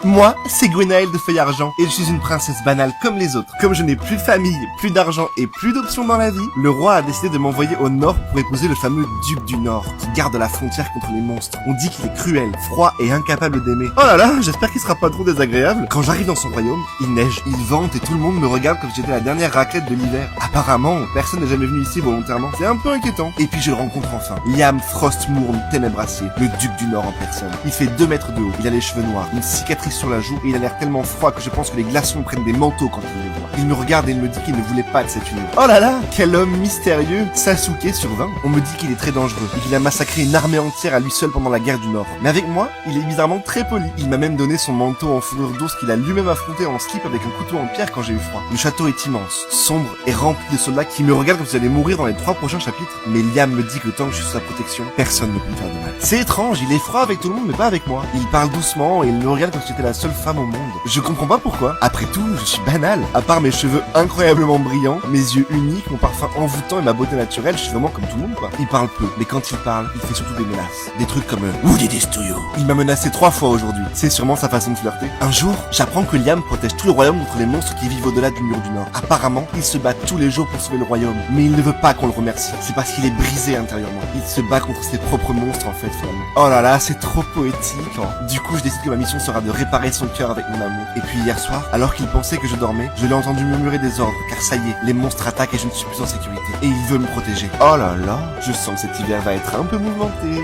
Moi, c'est Gwenaëlle de Feuille Argent, et je suis une princesse banale comme les autres. Comme je n'ai plus de famille, plus d'argent et plus d'options dans la vie, le roi a décidé de m'envoyer au nord pour épouser le fameux duc du Nord, qui garde la frontière contre les monstres. On dit qu'il est cruel, froid et incapable d'aimer. Oh là là, j'espère qu'il sera pas trop désagréable. Quand j'arrive dans son royaume, il neige, il vente et tout le monde me regarde comme si j'étais la dernière raclette de l'hiver. Apparemment, personne n'est jamais venu ici volontairement. C'est un peu inquiétant. Et puis je le rencontre enfin. Liam Frostmourne Ténébracier, le duc du Nord en personne. Il fait 2 mètres de haut, il a les cheveux noirs, une cicatrice sur la joue et il a l'air tellement froid que je pense que les glaçons prennent des manteaux quand il les voit. Il me regarde et il me dit qu'il ne voulait pas de cette union. Oh là là, quel homme mystérieux. Sasuke sur 20. On me dit qu'il est très dangereux et qu'il a massacré une armée entière à lui seul pendant la guerre du Nord. Mais avec moi, il est bizarrement très poli. Il m'a même donné son manteau en fourrure d'ours qu'il a lui-même affronté en slip avec un couteau en pierre quand j'ai eu froid. Le château est immense, sombre et rempli de soldats qui me regardent comme si j'allais mourir dans les 3 prochains chapitres. Mais Liam me dit que tant que je suis sous sa protection, personne ne peut me faire de mal. C'est étrange, il est froid avec tout le monde mais pas avec moi. Il parle doucement et il me regarde comme si j'étais la seule femme au monde. Je comprends pas pourquoi. Après tout, je suis banal. À part mes cheveux incroyablement brillants, mes yeux uniques, mon parfum envoûtant et ma beauté naturelle, je suis vraiment comme tout le monde quoi. Il parle peu, mais quand il parle, il fait surtout des menaces. Des trucs comme Woody Destuyo. Il m'a menacé 3 fois aujourd'hui. C'est sûrement sa façon de flirter. Un jour, j'apprends que Liam protège tout le royaume contre les monstres qui vivent au-delà du mur du Nord. Apparemment, il se bat tous les jours pour sauver le royaume, mais il ne veut pas qu'on le remercie. C'est parce qu'il est brisé intérieurement. Il se bat contre ses propres monstres en fait finalement. Oh là là, c'est trop poétique. Du coup, je décide que ma mission sera de réparer son cœur avec mon amour. Et puis hier soir, alors qu'il pensait que je dormais, je l'ai entendu murmurer des ordres, car ça y est, les monstres attaquent et je ne suis plus en sécurité. Et il veut me protéger. Oh là là, je sens que cet hiver va être un peu mouvementé.